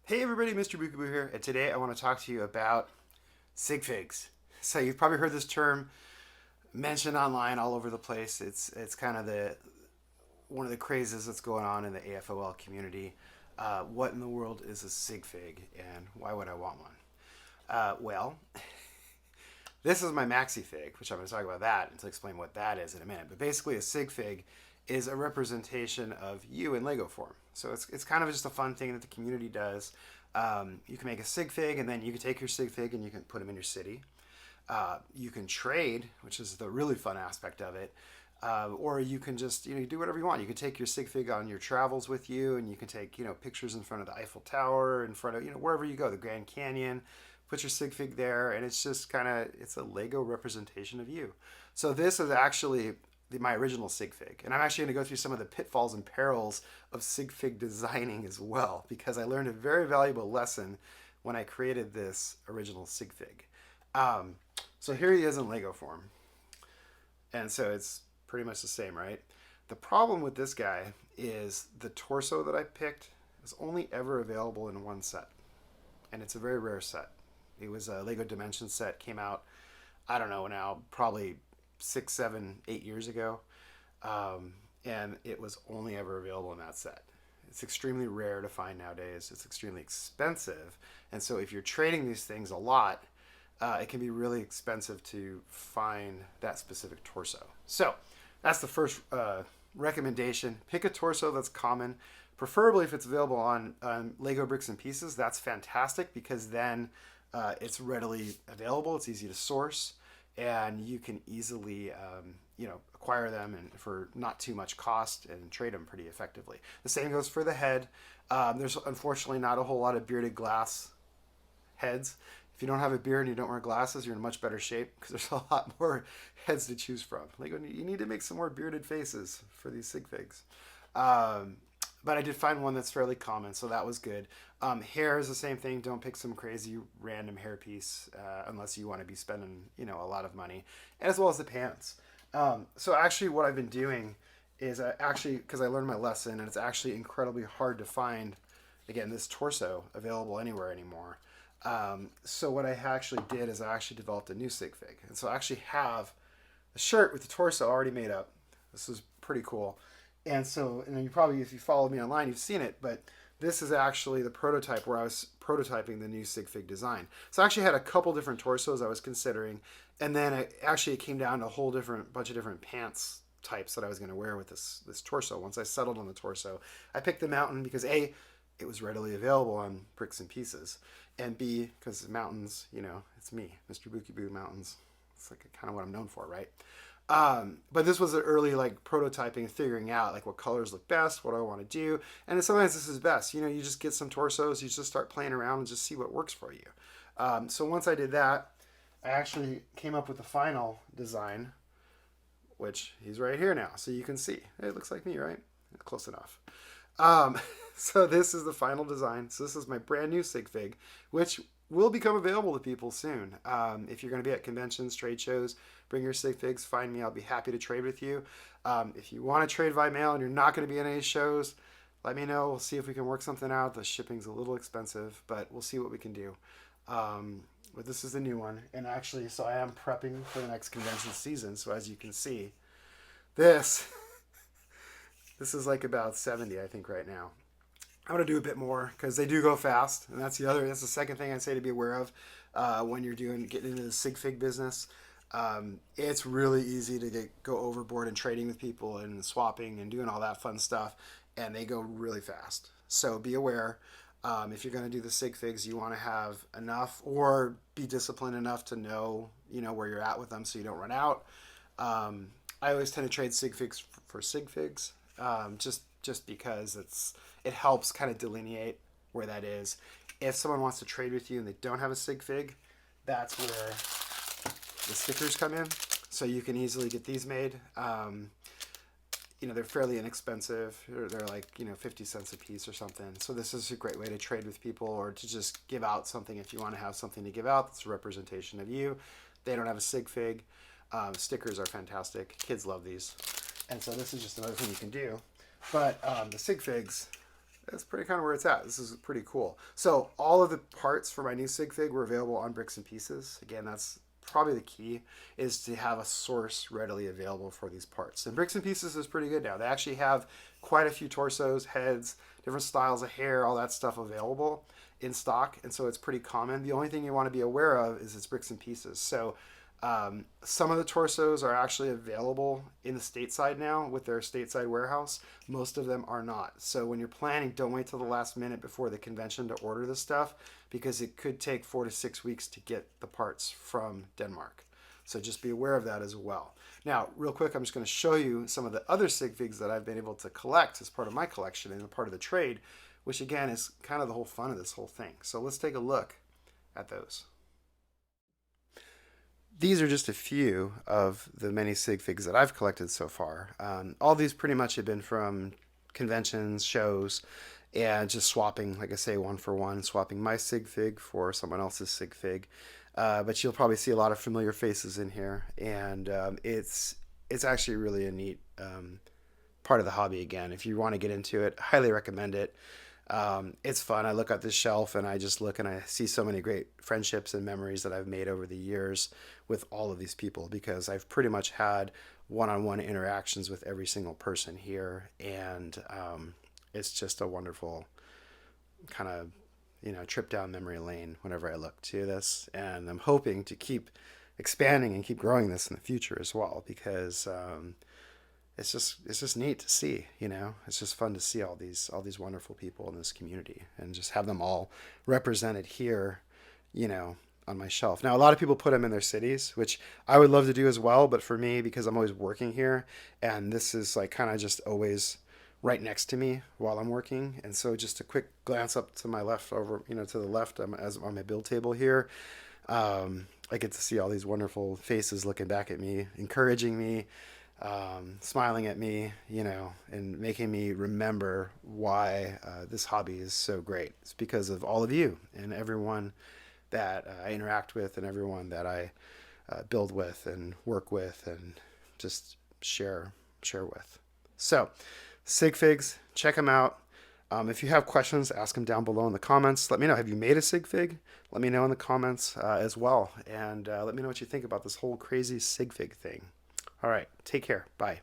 Hey everybody, Mr. Bookaboo here, and today I want to talk to you about Sigfigs. So you've probably heard this term mentioned online all over the place. It's kind of the one of the crazes that's going on in the AFOL community. What in the world is a Sigfig, and why would I want one? Well, this is my maxi fig, which I'm going to talk about that and to explain what that is in a minute. But basically, a Sigfig is a representation of you in Lego form. So it's kind of just a fun thing that the community does. You can make a Sigfig, and then you can take your Sigfig and you can put them in your city. You can trade, which is the really fun aspect of it. Or you can just do whatever you want. You can take your Sigfig on your travels with you, and you can take pictures in front of the Eiffel Tower, in front of wherever you go, the Grand Canyon. Put your Sigfig there, and it's just it's a Lego representation of you. So this is actually my original Sigfig, and I'm actually going to go through some of the pitfalls and perils of Sigfig designing as well, because I learned a very valuable lesson when I created this original Sigfig. So here he is in Lego form, and so it's pretty much the same, right? The problem with this guy is the torso that I picked is only ever available in one set, and it's a very rare set. It was a Lego Dimensions set, came out, I don't know now, probably 6, 7, 8 years ago, and it was only ever available in that set. It's extremely rare to find nowadays. It's extremely expensive, and so if you're trading these things a lot, it can be really expensive to find that specific torso. So that's the first recommendation. Pick a torso that's common, preferably if it's available on Lego Bricks and Pieces. That's fantastic because then it's readily available. It's easy to source, and you can easily acquire them and for not too much cost and trade them pretty effectively. The same goes for the head. There's unfortunately not a whole lot of bearded glass heads. If you don't have a beard and you don't wear glasses, you're in much better shape because there's a lot more heads to choose from. Like you need to make some more bearded faces for these Sigfigs. But I did find one that's fairly common, so that was good. Hair is the same thing. Don't pick some crazy random hair piece unless you want to be spending a lot of money, as well as the pants. So actually, what I've been doing is because I learned my lesson, and it's actually incredibly hard to find. Again, this torso available anywhere anymore. So what I actually did is I actually developed a new Sigfig, and so I actually have a shirt with the torso already made up. This is pretty cool. And so, and then you probably, if you followed me online, you've seen it, but this is actually the prototype where I was prototyping the new Sigfig design. So I actually had a couple different torsos I was considering, and then it came down to a whole bunch of different pants types that I was going to wear with this torso. Once I settled on the torso, I picked the mountain because A, it was readily available on Bricks and Pieces, and B, because mountains, it's me, Mr. Bookie Boo Mountains. It's like kind of what I'm known for, right? But this was an early prototyping, figuring out what colors look best, what I want to do, and sometimes this is best. You just get some torsos, you just start playing around and just see what works for you. So once I did that, I actually came up with the final design, which he's right here now, so you can see it looks like me, right? Close enough. So this is the final design. So this is my brand new Sigfig, which will become available to people soon. If you're going to be at conventions, trade shows, bring your Sigfigs, find me. I'll be happy to trade with you. If you want to trade by mail and you're not going to be in any shows, let me know. We'll see if we can work something out. The shipping's a little expensive, but we'll see what we can do. But this is the new one. And actually, so I am prepping for the next convention season. So as you can see, this is about 70, I think, right now. I'm going to do a bit more because they do go fast, and that's the second thing I'd say to be aware of when you're getting into the Sigfig business. It's really easy to go overboard and trading with people and swapping and doing all that fun stuff, and they go really fast. So be aware. If you're going to do the Sigfigs, you want to have enough or be disciplined enough to know where you're at with them so you don't run out. I always tend to trade Sigfigs for Sigfigs, just because it helps kind of delineate where that is. If someone wants to trade with you and they don't have a Sigfig, that's where the stickers come in. So you can easily get these made. They're fairly inexpensive. They're 50 cents a piece or something. So this is a great way to trade with people or to just give out something if you want to have something to give out that's a representation of you. They don't have a Sigfig. Stickers are fantastic. Kids love these. And so this is just another thing you can do. But the Sigfigs, That's pretty kind of where it's at. This is pretty cool. So all of the parts for my new Sigfig were available on Bricks and Pieces. Again, that's probably the key, is to have a source readily available for these parts. And Bricks and Pieces is pretty good now. They actually have quite a few torsos, heads, different styles of hair, all that stuff available in stock. And so it's pretty common. The only thing you want to be aware of is it's Bricks and Pieces. So some of the torsos are actually available in the stateside now with their stateside warehouse. Most of them are not. So when you're planning, don't wait till the last minute before the convention to order this stuff, because it could take 4 to 6 weeks to get the parts from Denmark. So just be aware of that as well. Now, real quick, I'm just going to show you some of the other Sigfigs that I've been able to collect as part of my collection and a part of the trade, which again is kind of the whole fun of this whole thing. So let's take a look at those. These are just a few of the many Sigfigs that I've collected so far. All these pretty much have been from conventions, shows, and just swapping, like I say, one for one, swapping my Sigfig for someone else's Sigfig. But you'll probably see a lot of familiar faces in here, and it's actually really a neat part of the hobby. Again, if you want to get into it, highly recommend it. It's fun. I look at this shelf and I just look and I see so many great friendships and memories that I've made over the years with all of these people, because I've pretty much had one-on-one interactions with every single person here. And it's just a wonderful kind of, trip down memory lane whenever I look to this. And I'm hoping to keep expanding and keep growing this in the future as well, because it's just neat to see. It's just fun to see all these wonderful people in this community and just have them all represented here, on my shelf. Now, a lot of people put them in their cities, which I would love to do as well, but for me, because I'm always working here, and this is like kind of just always right next to me while I'm working, and so just a quick glance up to my left, over to the left, as on my build table here, I get to see all these wonderful faces looking back at me, encouraging me, smiling at me, and making me remember why this hobby is so great. It's because of all of you and everyone that I interact with and everyone that I build with and work with and just share with. So, Sigfigs, check them out. If you have questions, ask them down below in the comments. Let me know. Have you made a Sigfig? Let me know in the comments as well. And let me know what you think about this whole crazy Sigfig thing. All right. Take care. Bye.